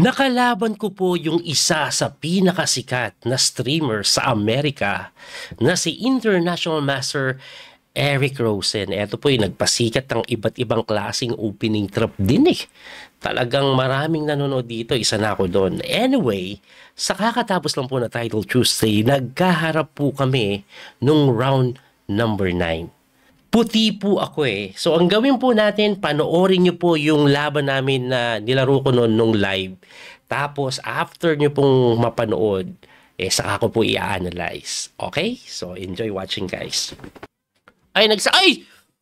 Nakalaban ko po yung isa sa pinakasikat na streamer sa Amerika na si International Master Eric Rosen. Ito po yung nagpasikat ng iba't ibang klaseng opening trap din eh. Talagang maraming nanonood dito, isa na ako doon. Anyway, sa kakatapos lang po na Title Tuesday, nagkaharap po kami nung round number 9. Puti po ako eh. So, ang gawin po natin, panoorin nyo po yung laban namin na nilaro ko noon nung live. Tapos, after nyo pong mapanood, saka ko po i-analyze. Okay? So, enjoy watching, guys. Ay!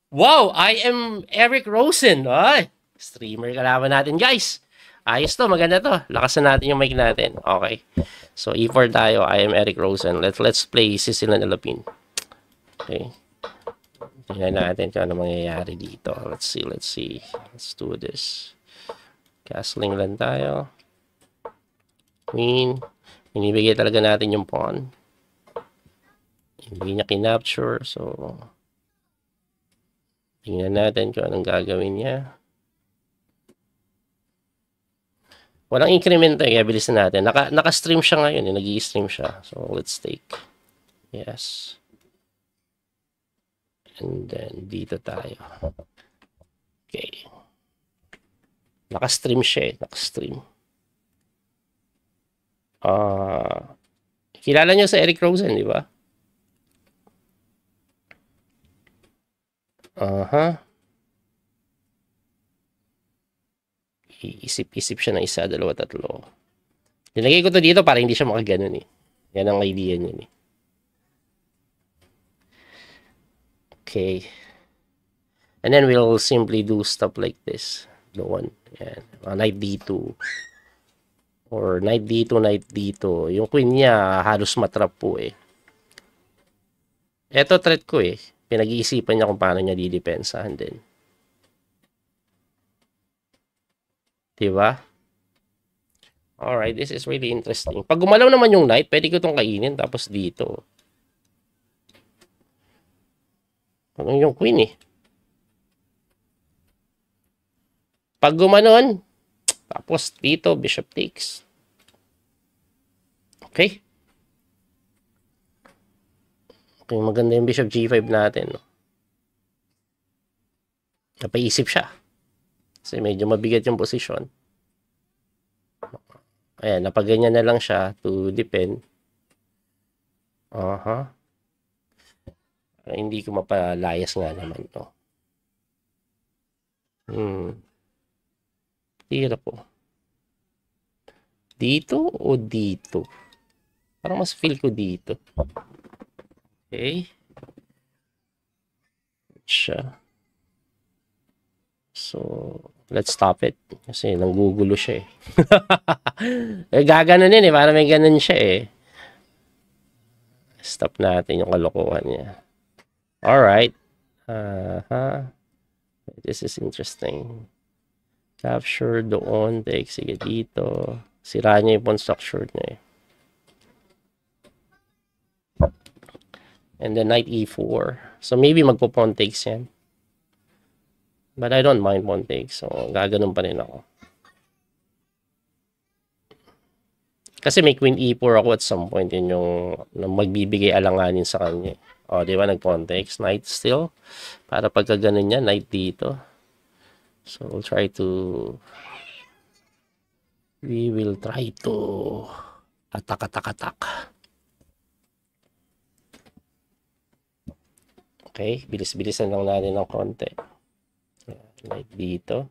Wow! I am Eric Rosen. Ay! Streamer kalaban natin, guys. Ayos to, maganda to. Lakasan natin yung mic natin. Okay. So, E4 tayo. I am Eric Rosen. Let's play Sicilian Alapin. Okay. Tingnan natin kung ano mangyayari dito. Let's see. Let's do this. Castling lang tayo. Queen. Inibigay talaga natin yung pawn. Hindi niya kinapture. So, tingnan natin kung anong gagawin niya. Walang increment kaya bilisan natin. Naka-stream siya ngayon. Nag-i-stream siya. So, let's take. Yes. And then, dito tayo. Okay. Naka-stream siya eh. Naka-stream. Kilala niyo sa Eric Rosen, di ba? Iisip-isip siya ng isa, dalawa, tatlo. Nilagay ko to dito para hindi siya makaganon eh. Yan ang idea niya eh. Okay. And then we'll simply do stuff like this. Doon. Yan. Knight D2. Or Knight D2, Knight D2. Yung queen niya, halos matrap po eh. Ito threat ko eh. Pinag-iisipan niya kung paano niya didepensahan din. Diba? Alright, this is really interesting. Pag gumalaw naman yung knight, pwede ko itong kainin. Tapos dito. Ano yung queen eh. Pag gumanon, tapos dito, bishop takes. Okay. Okay, maganda yung bishop g5 natin. No? Napaisip siya. Kasi medyo mabigat yung posisyon. Ayan, napaganyan na lang siya to defend. Hindi ko mapalayas nga naman to. Hirap po. Dito o dito? Parang mas feel ko dito. Okay. Siya. So, let's stop it. Kasi nanggugulo siya eh. Gaganon eh. Para may ganon siya eh. Stop natin yung kalokohan niya. Alright. This is interesting. Capture doon. Take. Sige dito. Sira niya yung pawn structure niya eh. And then knight e4. So maybe magpo-pawn takes yan. But I don't mind pawn takes. So gaganon pa rin ako. Kasi may queen e4 ako at some point. Yun yung magbibigay alanganin sa kanya. O, di ba? Nag-pawn takes. Knight still. Para pagka ganun niya, knight dito. So we'll try to... We will try to... Attack. Okay, bilis-bilisan lang natin ng konti. Like dito.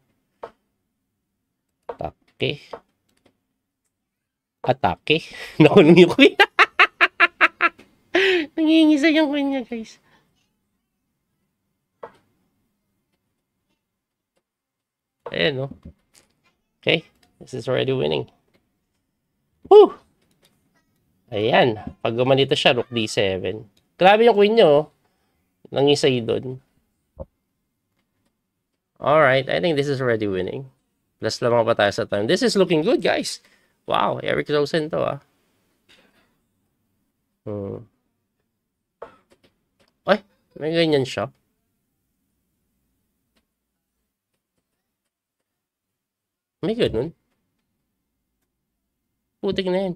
Atake. Nakulong yung queen. Nangingisa yung queen niya, guys. Ayan, no? Okay, this is already winning. Woo! Ayan, pag gumanito siya, rook d7. Grabe yung queen niya, oh. Nangisay doon. Alright, I think this is already winning. Plus lamang pa tayo sa time. This is looking good, guys. Wow, Eric Rosen to, ah. Ay, may ganyan siya. May ganun. putik na yan.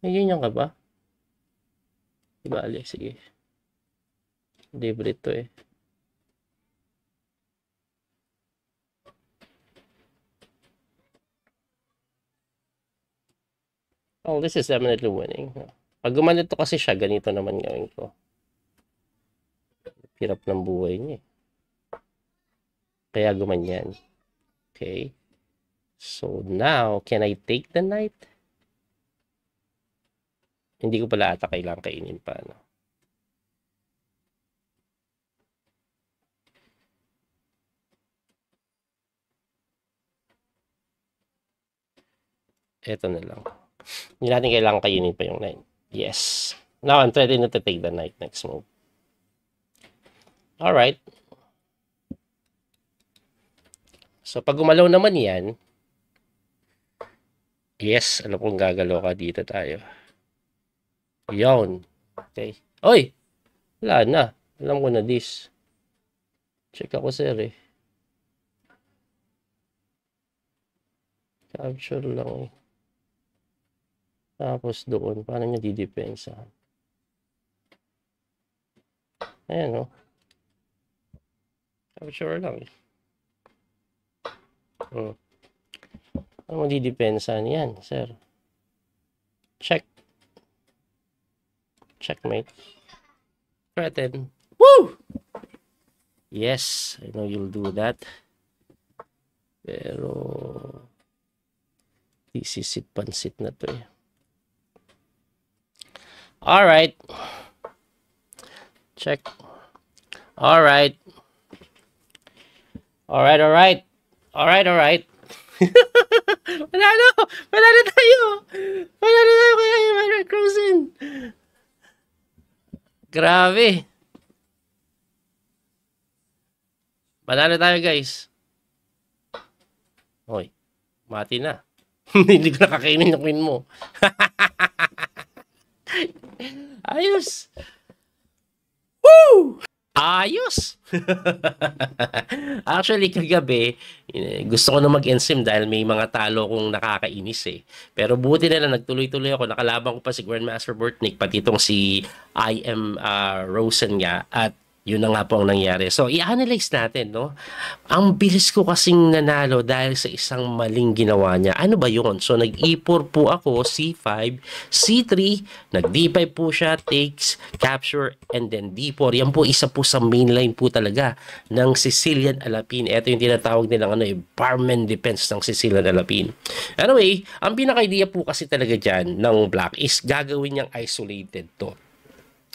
May ganyan ka ba? Bale, sige. Libre ito eh. Oh, this is definitely winning. Pag gumanito kasi siya, ganito naman gawin ko. Hirap ng buhay niya. Kaya gumanyan. Okay. So now, can I take the knight? Hindi ko pala ata kailangan kainin pa. No? Ito na lang. Hindi natin kailangan kainin pa yung knight. Yes. Now, I'm ready na to take the knight next move. Alright. So, pag gumalaw naman yan, yes, alam kong gagalaw ka dito tayo. Yon. Okay. Oy! Wala na. Alam ko na this. Check ako, sir eh. Capture lang eh. Tapos doon, paano niya didepensa? Ayan, oh. Capture lang eh. Ano mo didepensa niyan, sir? Check. Checkmate. Threaten. Woo! Yes, I know you'll do that. Pero isisit pansit na to eh. Alright. Check. Alright. Alright. Panalo! Panalo tayo! Panalo tayo kaya yung Eric Rosen! Grabe! Panalo tayo, guys. Hoy, mati na. Hindi ko nakakainin yung queen mo. Ayos! Woo! Ayos! Actually, kagabi, gusto ko na mag-ensim dahil may mga talo kong nakakainis eh. Pero buti na lang, nagtuloy-tuloy ako. Nakalaban ko pa si Grandmaster Bortnick, pati itong si I.M. Rosen nga. At yun na nga po ang nangyari. So, i-analyze natin, no? Ang bilis ko kasing nanalo dahil sa isang maling ginawa niya. Ano ba yun? So, nag-e4 po ako, C5, C3, nag-D5 po siya, takes, capture, and then D4. Yan po, isa po sa mainline po talaga ng Sicilian Alapin. Ito yung tinatawag nilang barman defense ng Sicilian Alapin. Anyway, ang pinaka-idea po kasi talaga dyan ng black is gagawin niyang isolated to.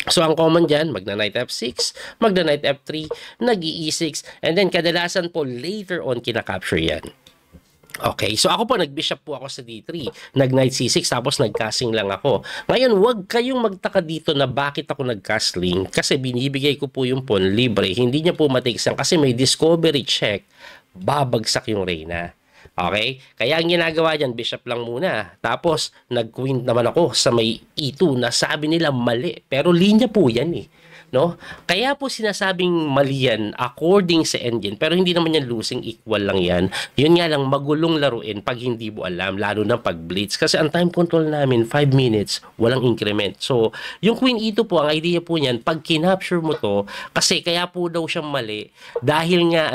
So, ang common dyan, magna-knight F6, magna-knight F3, nag-E6, and then kadalasan po later on kinakapture yan. Okay, so ako po, nag-bishop po ako sa D3, nag-knight C6, tapos nag-castling lang ako. Ngayon, huwag kayong magtaka dito na bakit ako nag-castling, kasi binibigay ko po yung pawn libre, hindi niya po matiksan kasi may discovery check, babagsak yung reyna. Okay? Kaya ang ginagawa dyan, bishop lang muna. Tapos, nag-queen naman ako sa may E2 na sabi nila mali. Pero linya po yan eh. No? Kaya po sinasabing mali yan according sa engine. Pero hindi naman yan losing, equal lang yan. Yun nga lang, magulong laruin pag hindi mo alam. Lalo na pag blitz. Kasi ang time control namin, 5 minutes, walang increment. So, yung queen E2 po, ang idea po niyan, pag kinapture mo to, kasi kaya po daw siyang mali. Dahil nga,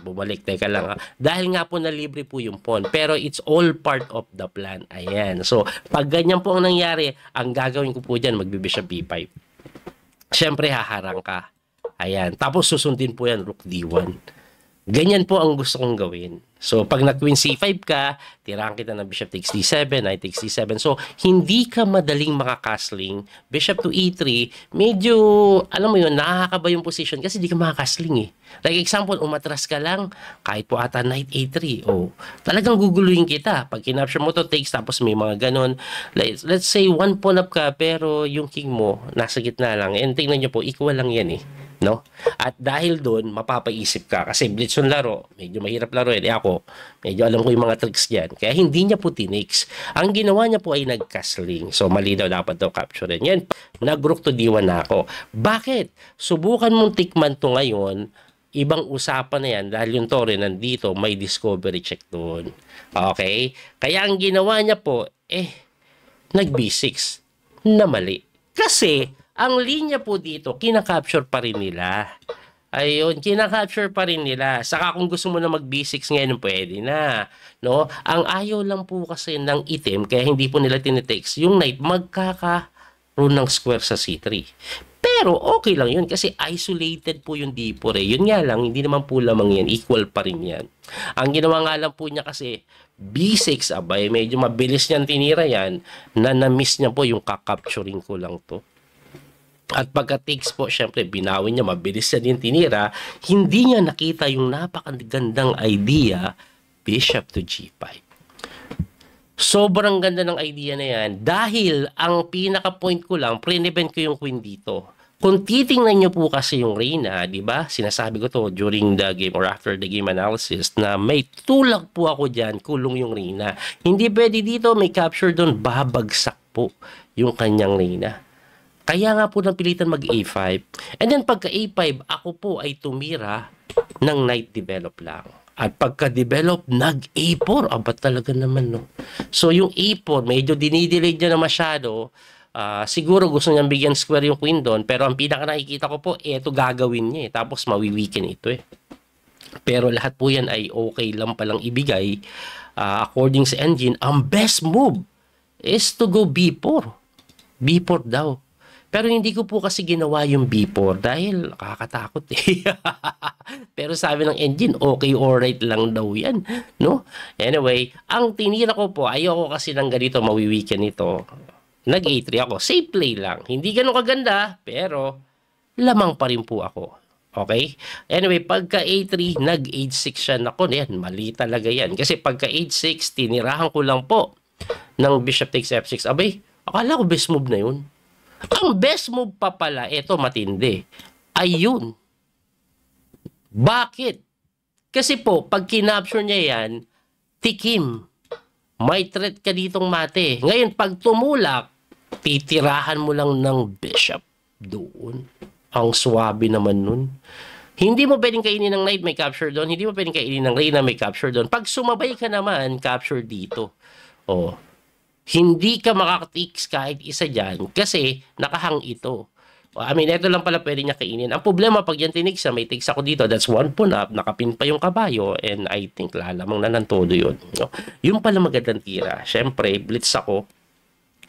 bumalik, teka lang ha. Dahil nga po na libre po yung pawn. Pero it's all part of the plan. Ayan. So, pag ganyan po ang nangyari, ang gagawin ko po dyan, magbibishop B5. Siyempre, haharang ka. Ayan. Tapos, susundin po yan, rook D1. Ganyan po ang gusto kong gawin. So, pag nag-queen C5 ka, tirahan kita ng bishop takes D7, knight takes D7. So, hindi ka madaling makakastling. Bishop to E3, medyo, alam mo yun, nakakaba yung position kasi di ka makakastling eh. Like example, umatras ka lang, kahit po ata knight A3. Oh, talagang guguluhin kita. Pag kinapture mo to, takes, tapos may mga ganon. Let's say, one pawn up ka, pero yung king mo, nasa gitna lang. And tingnan nyo po, equal lang yan eh. No? At dahil doon, mapapaisip ka. Kasi blitz yung laro, medyo mahirap laro eh. Ako, medyo alam ko yung mga tricks dyan. Kaya hindi niya po tinix. Ang ginawa niya po ay nag-castling. So, mali daw dapat daw capture yan. Nag-rook to D1 na ako. Bakit? Subukan mong tikman to ngayon. Ibang usapan na yan dahil yung tore nandito, may discovery check doon. Okay? Kaya ang ginawa niya po, nag B6 na mali. Kasi, ang linya po dito, kinakapture pa rin nila. Ayun, kinakapture pa rin nila. Saka kung gusto mo na mag B6 ngayon, pwede na. No? Ang ayaw lang po kasi ng itim, kaya hindi po nila tinitext, yung knight magkakaroon ng square sa C3. Pero okay lang yun kasi isolated po yung D4 eh. Yun nga lang, hindi naman po lamang yan. Equal pa rin yan. Ang ginawa nga lang po niya kasi B6, abay, medyo mabilis niyan tinira yan na na-miss niya po yung kakapturing ko lang to. At pagka-takes po, syempre, binawin niya, mabilis niya din tinira. Hindi niya nakita yung napakagandang idea, bishop to G5. Sobrang ganda ng idea na yan dahil ang pinaka-point ko lang, prevent ko yung queen dito. Kung titingnan nyo po kasi yung reyna, di ba? Sinasabi ko to during the game or after the game analysis na may tulak po ako dyan, kulong yung reyna. Hindi pwede dito, may capture doon, babagsak po yung kanyang reyna. Kaya nga po napilitan mag A5. And then pagka A5, ako po ay tumira ng knight develop lang. At pagka-develop, nag-A4. Aba talaga naman, no? So, yung A4, medyo dinidelay niya na masyado. Siguro gusto niyang bigyan square yung queen doon. Pero ang pinaka nakikita ko po, ito gagawin niya eh. Tapos mawiweaken ito eh. Pero lahat po yan ay okay lang palang ibigay. According sa engine, ang best move is to go B4. B4 daw. Pero hindi ko po kasi ginawa yung B4 dahil nakakatakot eh. Pero sabi ng engine, okay, alright lang daw yan. No? Anyway, ang tinira ko po, ayoko kasi ng ganito, mawiweaken ito. Nag-A3 ako. Safe play lang. Hindi ganun kaganda, pero lamang pa rin po ako. Okay? Anyway, pagka A3, nag-H6 siya. Naku, yan, mali talaga yan. Kasi pagka H6, tinirahan ko lang po ng bishop takes F6. Abay, akala ko best move na yun. Ang best move pa pala, ito matindi, ayun. Bakit? Kasi po, pag kinapture niya yan, tikim. May threat ka ditong mate. Ngayon, pag tumulak, titirahan mo lang ng bishop doon. Ang swabe naman nun. Hindi mo pwedeng kainin ng knight, may capture doon. Hindi mo pwedeng kainin ng reyna, may capture doon. Pag sumabay ka naman, capture dito. Oh. Hindi ka makakatiks kahit isa dyan kasi nakahang ito. I mean, ito lang pala pwede niya kainin. Ang problema, pag yan tiniksa, may tiks ako dito, that's one pawn up, nakapin pa yung kabayo, and I think lalamang na ng todo yun. No? Yung pala magandang tira. Siyempre, blitz ako,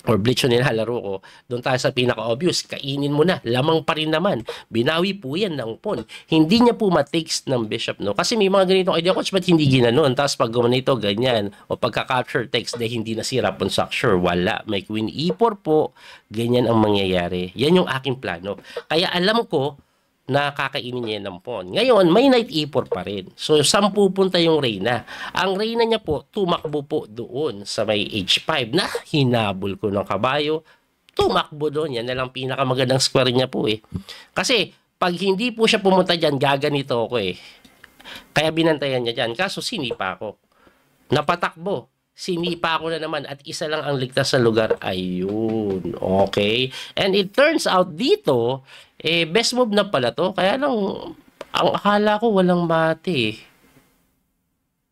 or blitz yung nilalaro ko, doon tayo sa pinaka-obvious, kainin mo na, lamang pa rin naman. Binawi po yan ng pawn. Hindi niya po matikes ng bishop, no? Kasi may mga ganitong idea, coach, ba't hindi ginanon? Tapos pag gumanito, ganyan. O pagka-capture text, dahil hindi nasira pawn structure, wala. May queen E4 po, ganyan ang mangyayari. Yan yung aking plano. Kaya alam ko, na kakainin niya ng pawn. Ngayon, may knight E4 pa rin. So, saan pupunta yung reyna? Ang reyna niya po, tumakbo po doon sa may H5 na hinabol ko ng kabayo. Tumakbo doon. Yan na lang pinakamagandang square niya po eh. Kasi, pag hindi po siya pumunta dyan, gaganito ako eh. Kaya binantayan niya dyan. Kaso, sinipa ako. Napatakbo. Sinipa ako na naman at isa lang ang ligtas sa lugar. Ayun. Okay. And it turns out dito, best move na pala to. Kaya lang, ang akala ko walang mate.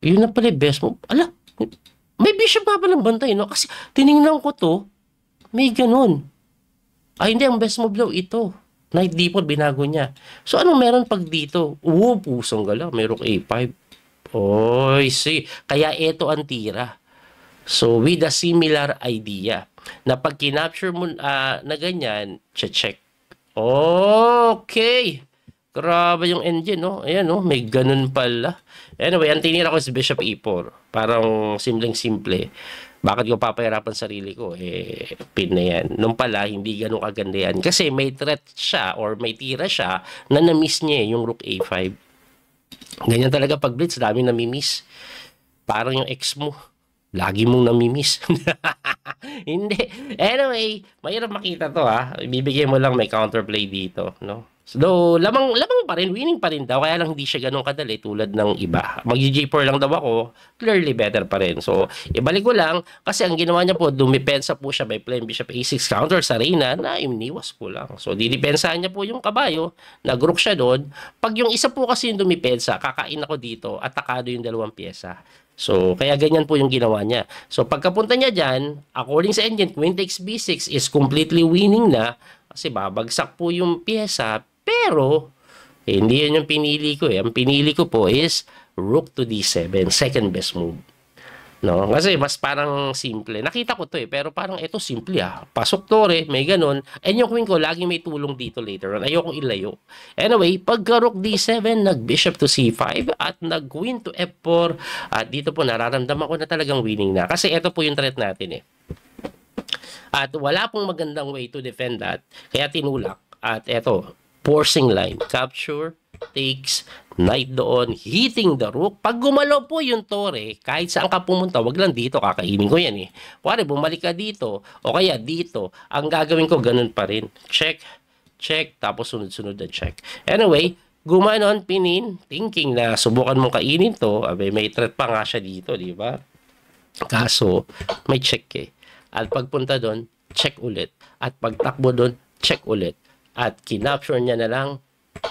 Yun na pala best move. Ala, may bishop pa palang bantay, no? Kasi tinignan ko to, may ganun. Ay, hindi. Ang best move daw ito. Knight D4, binago niya. So, anong meron pag dito? Pusong gala. May rook A5. Oy, see. Kaya ito ang tira. So, with a similar idea, na pag kinapture mo na ganyan, check. Okay. Grabe yung engine, no? Ayan, no? May ganun pala. Anyway, ang tinira ko is bishop E4. Parang simpleng-simple. Bakit ko papahirapan sarili ko? Pin na yan. Nung pala, hindi ganun kaganda yan. Kasi may threat siya or may tira siya na na-miss niya yung rook A5. Ganyan talaga pag blitz, dami na-miss. Parang yung ex mo. Lagi mong namimiss. Hindi. Anyway, mahirap makita to ha. Ibibigay mo lang may counterplay dito, no? So, lamang pa rin, winning pa rin daw. Kaya lang hindi siya ganun kadali tulad ng iba. Mag-G4 lang daw ako, clearly better pa rin. So, ibalik ko lang, kasi ang ginawa niya po, dumipensa po siya by playing bishop A6 counter sa reyna na iniwas ko lang. So, didipensahan niya po yung kabayo, nag-rook siya doon. Pag yung isa po kasi yung dumipensa, kakain ako dito, atakado yung dalawang pyesa. So, kaya ganyan po yung ginawa niya. So, pagkapunta niya dyan, according sa engine, queen takes b6 is completely winning na kasi babagsak po yung pyesa. Pero, hindi yan yung pinili ko. Ang pinili ko po is rook to d7, second best move. No? Kasi mas parang simple. Nakita ko to pero parang ito simple Pasok tore, may ganun. And yung queen ko, lagi may tulong dito later on. Ayokong ilayo. Anyway, pagka rook d7, nag-bishop to c5 at nag-queen to f4. At dito po, nararamdaman ko na talagang winning na. Kasi ito po yung threat natin At wala pong magandang way to defend that. Kaya tinulak. At ito, forcing line. Capture, takes, knight doon, hitting the rook. Pag gumalaw po yung tore, kahit saan ka pumunta, wag lang dito, kakainin ko yan Kuwari, bumalik ka dito, o kaya dito, ang gagawin ko, ganun pa rin. Check, check, tapos sunod-sunod na check. Anyway, gumanon, pinin, thinking na subukan mong kainin to, may threat pa nga siya dito, di ba? Kaso, may check At pagpunta doon, check ulit. At pagtakbo doon, check ulit. At kinapture niya na lang,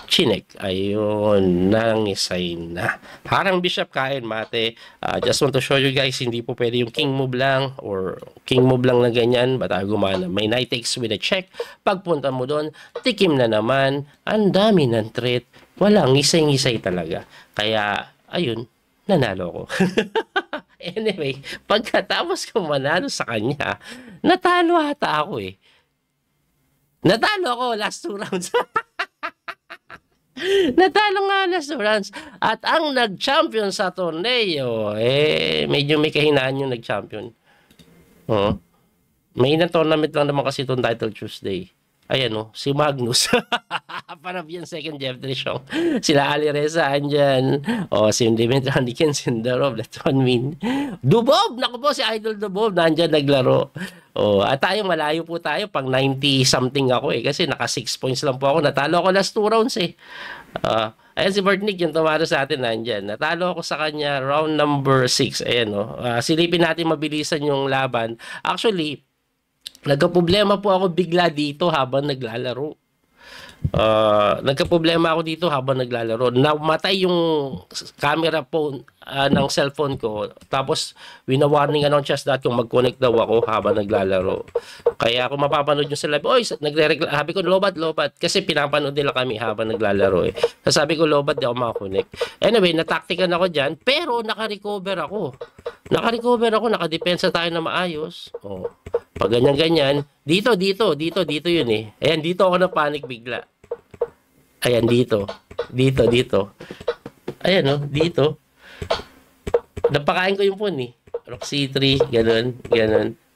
chinek. Ayun, nangisay na. Harang bishop, kain mate. Just want to show you guys, hindi po pwede yung king move lang or king move lang na ganyan. Bata gumana. May knight takes with a check. Pagpunta mo doon, tikim na naman. Ang dami ng threat. Wala, ngisay-ngisay talaga. Kaya, ayun, nanalo ko. Anyway, pagkatapos ko manalo sa kanya, natalo ata ako Natalo ako last 2 rounds. Natalo nga last 2 rounds. At ang nag-champion sa torneo, medyo may kahinaan yung nag-champion. May na tournament lang naman kasi itong Title Tuesday. Ayan si Magnus. Parabian second Jeff Trishong. Sila Ali Reza andyan. Si Dimitri Handikin, Sindarov, let's one win. Dubov! Naku po, si Idol Dubov, nandyan naglaro. At tayo, malayo po tayo. Pang 90 something ako kasi naka 6 points lang po ako. Natalo ako last 2 rounds Ayan si Bertnick, yung tumalo sa atin nandyan. Natalo ako sa kanya round number 6. Ayan silipin natin mabilisan yung laban. Actually, nagka-problema po ako bigla dito habang naglalaro. Nagka-problema ako dito habang naglalaro. Namatay yung camera phone ng cellphone ko. Tapos, wina-warning announce.com mag-connect daw ako habang naglalaro. Kaya kung mapapanood nyo sa live, sabi ko, lobat. Kasi pinapanood nila kami habang naglalaro Sabi ko, lobat, di ako makakonect. Anyway, nataktikan ako dyan, pero naka-recover ako. Nakadepensa tayo na maayos. Pag ganyan-ganyan, dito yun Ayan, dito ako na panic bigla. Ayan, dito. Ayan, dito. Napakain ko yung pawn Rook C3, ganun.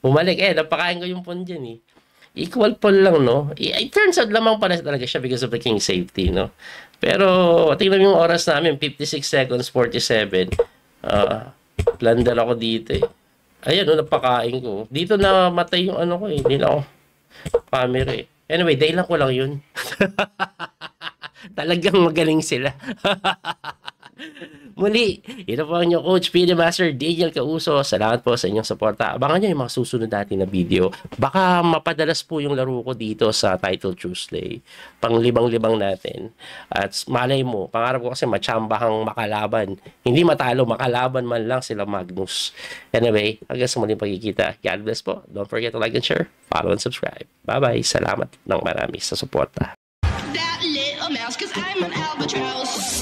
Bumalik napakain ko yung pawn dyan Equal pawn lang, no? It turns out lamang pala talaga siya because of the king safety, no? Pero, tingnan mo yung oras namin, 56 seconds, 47. Blunder ako dito Ayan, napakain ko. Dito na matay yung ko hindi na ako camera Anyway, dahilan ko lang yun. Talagang magaling sila. Muli, ito po ang inyong Coach PD Master Daniel Causo. Salamat po sa inyong suporta. Abangan nyo yung mga susunod natin na video. Baka mapadalas po yung laro ko dito sa Title Tuesday. Panglibang-libang natin. At malay mo, pangarap ko kasi machambahang makalaban. Hindi matalo, makalaban man lang sila Magnus. Anyway, hanggang sa muling pagkikita. God bless po. Don't forget to like and share, follow and subscribe. Bye-bye. Salamat ng marami sa suporta. That little mouse, 'cause I'm an albatross.